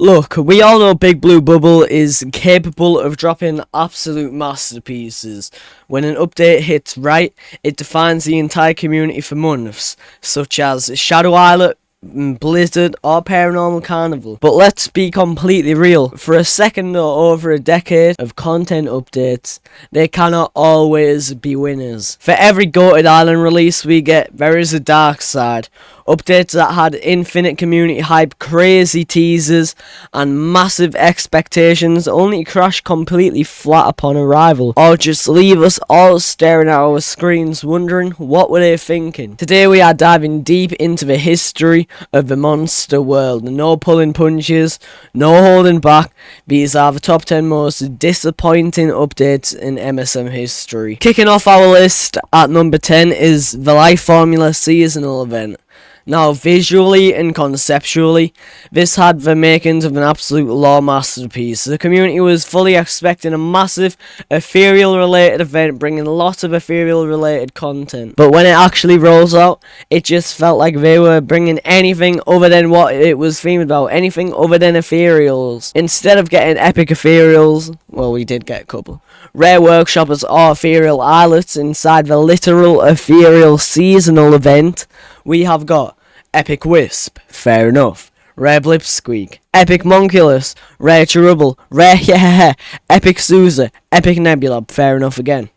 Look, we all know Big Blue Bubble is capable of dropping absolute masterpieces. When an update hits right, it defines the entire community for months, such as Shadow Islet, Blizzard or Paironormal Carnival. But let's be completely real, for a second or over a decade of content updates, they cannot always be winners. For every goated island release we get, there is a dark side. Updates that had infinite community hype, crazy teasers and massive expectations only crash completely flat upon arrival, or just leave us all staring at our screens wondering what were they thinking. Today we are diving deep into the history of the monster world. No pulling punches, no holding back. These are the top 10 most disappointing updates in MSM history. Kicking off our list at number 10 is the Life Formula seasonal event. Now, visually and conceptually, this had the makings of an absolute lore masterpiece. The community was fully expecting a massive Ethereal-related event, bringing lots of Ethereal-related content. But when it actually rolls out, it just felt like they were bringing anything other than what it was themed about, anything other than Ethereals. Instead of getting epic Ethereals, well, we did get a couple, rare workshoppers or Ethereal islets inside the literal Ethereal seasonal event, we have got Epic Wisp, fair enough, rare Blipsqueak, Epic Monculus, rare Cherubble, rare Epic Souza, Epic Nebula, fair enough again,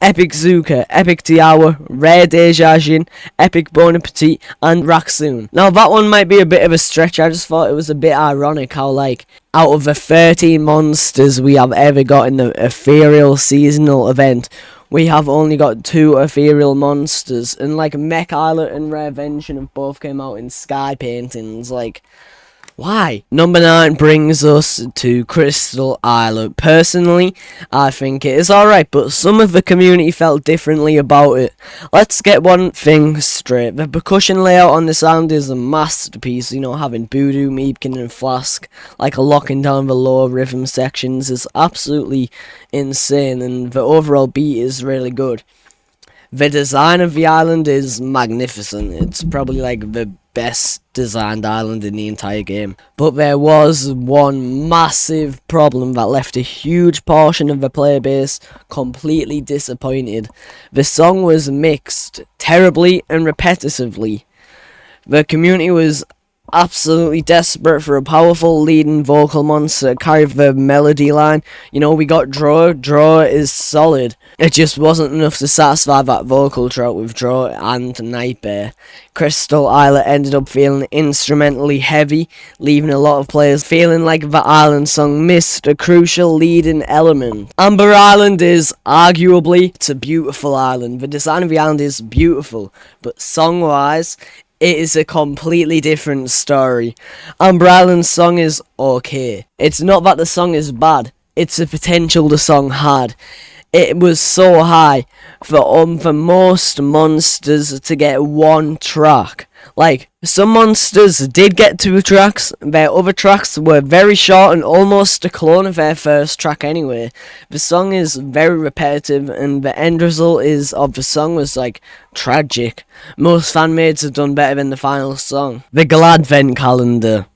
Epic Zuka, Epic Tiawa, rare Dejajin, Epic Bon Appetit, and Raksoon. Now that one might be a bit of a stretch. I just thought it was a bit ironic how, like, out of the 13 monsters we have ever got in the Ethereal seasonal event, we have only got 2 Ethereal monsters, and like Mech Islet and Rare Vention have both came out in sky paintings. Like, why? Number 9 brings us to Crystal Islet. Personally, I think it is alright, but some of the community felt differently about it. Let's get one thing straight. The percussion layout on this island is a masterpiece. You know, having Voodoo, Meepkin and Flask, like locking down the lower rhythm sections is absolutely insane, and the overall beat is really good. The design of the island is magnificent. It's probably like the best designed island in the entire game. But there was one massive problem that left a huge portion of the player base completely disappointed. The song was mixed terribly and repetitively. The community was absolutely desperate for a powerful leading vocal monster to carry the melody line. You know, we got Droah. Droah is solid. It just wasn't enough to satisfy that vocal drought with Droah and Nightbear. Crystal Islet ended up feeling instrumentally heavy, leaving a lot of players feeling like the island song missed a crucial leading element. Amber Island is arguably, it's a beautiful island. The design of the island is beautiful, but song-wise, it is a completely different story. Amber Island's song is okay. It's not that the song is bad, it's the potential the song had. It was so high for most monsters to get one track. Like, some monsters did get 2 tracks, their other tracks were very short and almost a clone of their first track anyway. The song is very repetitive and the end result of the song was like tragic. Most fanmades have done better than the final song. The Gladvent calendar.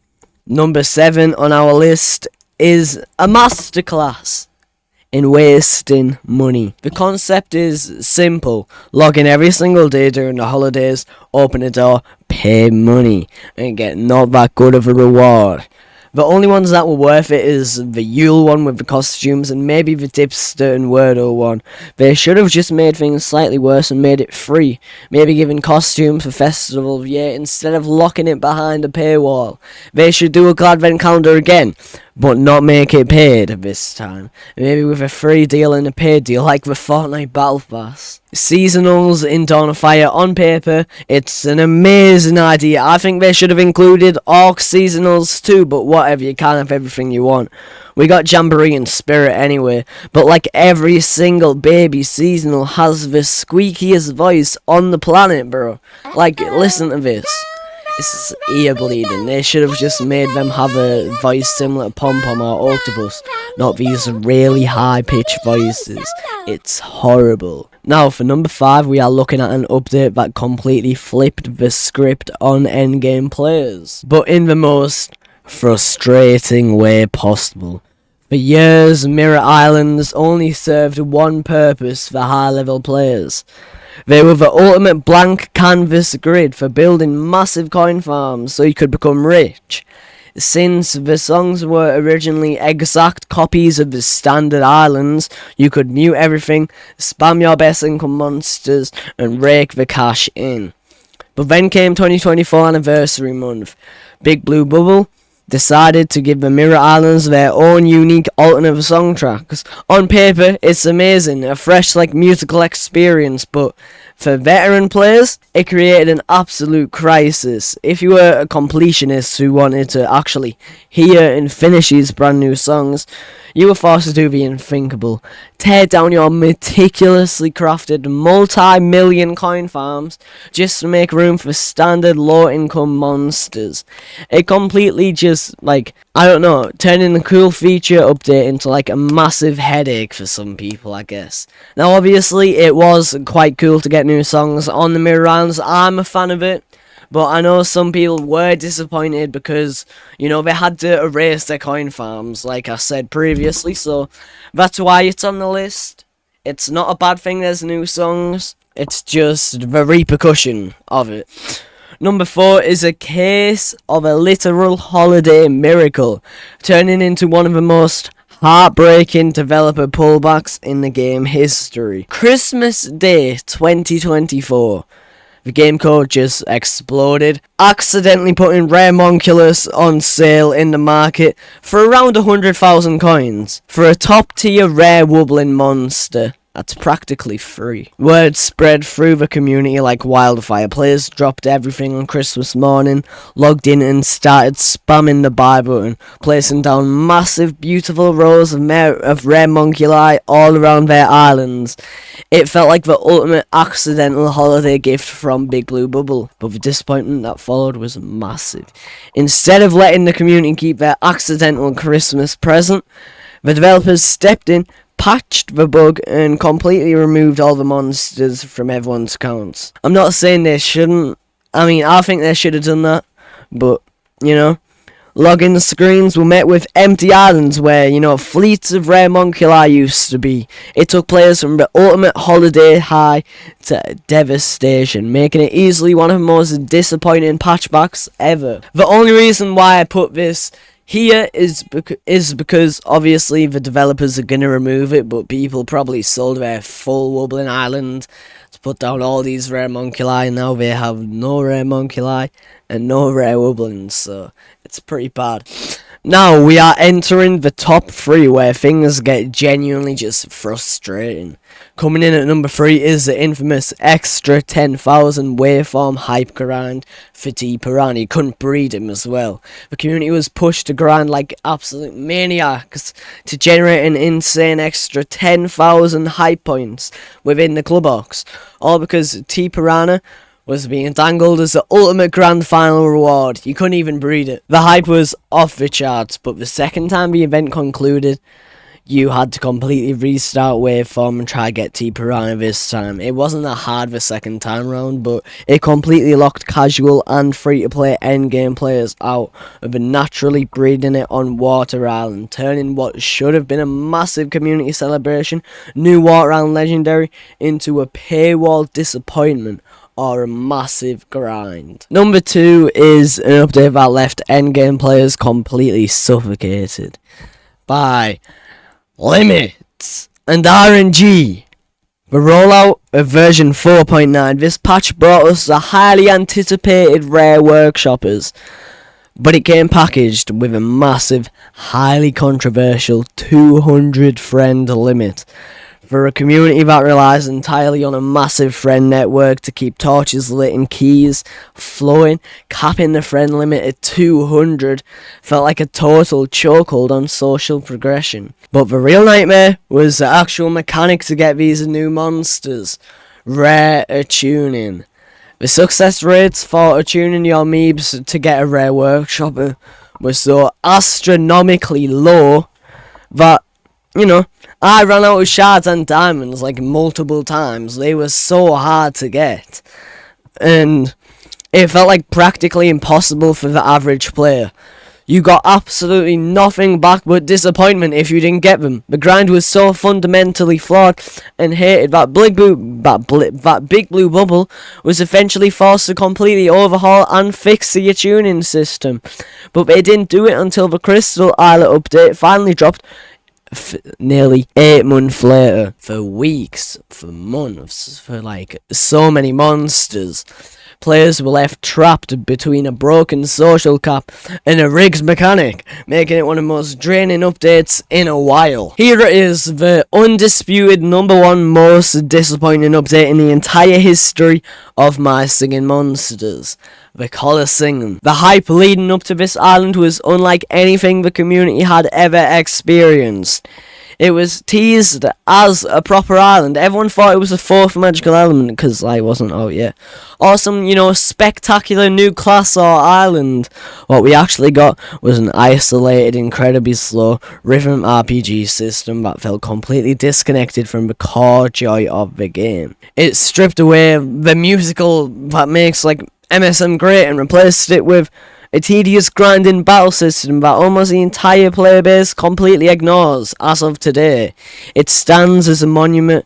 Number 7 on our list is a masterclass in wasting money. The concept is simple. Log in every single day during the holidays, open a door, pay money, and get not that good of a reward. The only ones that were worth it is the Yule one with the costumes and maybe the Dipster and Wordo one. They should have just made things slightly worse and made it free. Maybe giving costumes for Festival of Year instead of locking it behind a paywall. They should do a Gladvent calendar again, but not make it paid this time. Maybe with a free deal and a paid deal like the Fortnite Battle Pass. Seasonals in Dawn of Fire, on paper, it's an amazing idea. I think they should have included Orc seasonals too, but whatever, you can't have everything you want. We got Jamboree and Spirit anyway, but like every single baby seasonal has the squeakiest voice on the planet, bro. Like, listen to this. This is ear bleeding. They should have just made them have a voice similar to Pom Pom or Octopus, not these really high pitched voices. It's horrible. Now for number 5, we are looking at an update that completely flipped the script on endgame players, but in the most frustrating way possible. For years, Mirror Islands only served one purpose for high-level players. They were the ultimate blank canvas grid for building massive coin farms so you could become rich. Since the songs were originally exact copies of the standard islands, you could mute everything, spam your best income monsters, and rake the cash in. But then came 2024 anniversary month. Big Blue Bubble decided to give the Mirror Islands their own unique alternate song tracks. On paper, it's amazing, a fresh musical experience, but for veteran players, it created an absolute crisis. If you were a completionist who wanted to actually hear and finish these brand new songs, you were forced to do the unthinkable. Tear down your meticulously crafted multi-million coin farms just to make room for standard low-income monsters. It completely just, turning a cool feature update into a massive headache for some people, I guess. Now, obviously, it was quite cool to get new songs on the Mirror Islands. I'm a fan of it. But I know some people were disappointed because, they had to erase their coin farms, like I said previously. So that's why it's on the list. It's not a bad thing there's new songs. It's just the repercussion of it. Number 4 is a case of a literal holiday miracle, turning into one of the most heartbreaking developer pullbacks in the game history. Christmas Day 2024. The game code just exploded, accidentally putting rare Monculus on sale in the market for around 100,000 coins for a top tier rare wobbling monster. That's practically free. Word spread through the community like wildfire. Players dropped everything on Christmas morning, logged in and started spamming the buy button, placing down massive beautiful rows of rare Monculi all around their islands. It felt like the ultimate accidental holiday gift from Big Blue Bubble, but the disappointment that followed was massive. Instead of letting the community keep their accidental Christmas present, the developers stepped in, patched the bug, and completely removed all the monsters from everyone's accounts. I'm not saying they shouldn't. I think they should have done that. But, login screens were met with empty islands where, fleets of rare Monculi used to be. It took players from the ultimate holiday high to devastation, making it easily one of the most disappointing patchbacks ever. The only reason why I put this here is because obviously the developers are going to remove it, but people probably sold their full wobbling island to put down all these rare Monculi, and now they have no rare Monculi and no rare wobblings, so it's pretty bad. Now we are entering the top 3 where things get genuinely just frustrating. Coming in at number 3 is the infamous extra 10,000 waveform hype grind for T-Pirainha. You couldn't breed him as well. The community was pushed to grind like absolute maniacs to generate an insane extra 10,000 hype points within the Clubbox. All because T-Pirainha was being dangled as the ultimate grand final reward. You couldn't even breed it. The hype was off the charts, but the second time the event concluded, you had to completely restart waveform and try to get T-Pirainha this time. It wasn't that hard the second time round, but it completely locked casual and free-to-play endgame players out of naturally breeding it on Water Island, turning what should have been a massive community celebration, new Water Island legendary, into a paywall disappointment or a massive grind. Number 2 is an update that left endgame players completely suffocated by limits and RNG. The rollout of version 4.9, this patch brought us the highly anticipated rare workshoppers, but it came packaged with a massive, highly controversial 200 friend limit. For a community that relies entirely on a massive friend network to keep torches lit and keys flowing, capping the friend limit at 200 felt like a total chokehold on social progression. But the real nightmare was the actual mechanic to get these new monsters: rare attuning. The success rates for attuning your meebs to get a rare workshopper were so astronomically low that, I ran out of shards and diamonds multiple times. They were so hard to get, and it felt like practically impossible for the average player. You got absolutely nothing back but disappointment if you didn't get them. The grind was so fundamentally flawed and hated that Big Blue Bubble was eventually forced to completely overhaul and fix the tuning system. But they didn't do it until the Crystal Islet update finally dropped nearly 8 months later. For weeks, for months, for like so many monsters, players were left trapped between a broken social cap and a rigged mechanic, making it one of the most draining updates in a while. Here it is, the undisputed #1 most disappointing update in the entire history of my singing monsters. The Coliseum. The hype leading up to this island was unlike anything the community had ever experienced. It was teased as a proper island. Everyone thought it was a 4th magical element because I wasn't out yet. Awesome, spectacular new class or island. What we actually got was an isolated, incredibly slow rhythm RPG system that felt completely disconnected from the core joy of the game. It stripped away the musical that makes MSM great and replaced it with a tedious grinding battle system that almost the entire player base completely ignores as of today. It stands as a monument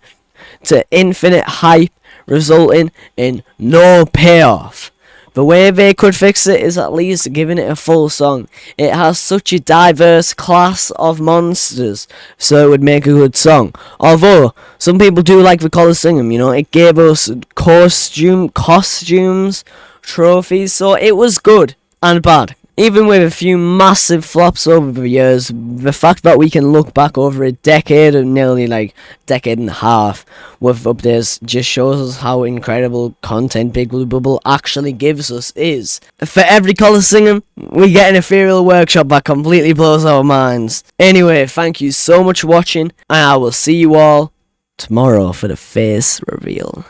to infinite hype, resulting in no payoff. The way they could fix it is at least giving it a full song. It has such a diverse class of monsters, so it would make a good song. Although, some people do like the Coliseum, it gave us costumes, trophies, so it was good and bad. Even with a few massive flops over the years, the fact that we can look back over a decade, or nearly decade and a half, with updates just shows us how incredible content Big Blue Bubble actually gives us is. For every Coliseum, we get an Ethereal workshop that completely blows our minds. Anyway, thank you so much for watching, and I will see you all tomorrow for the face reveal.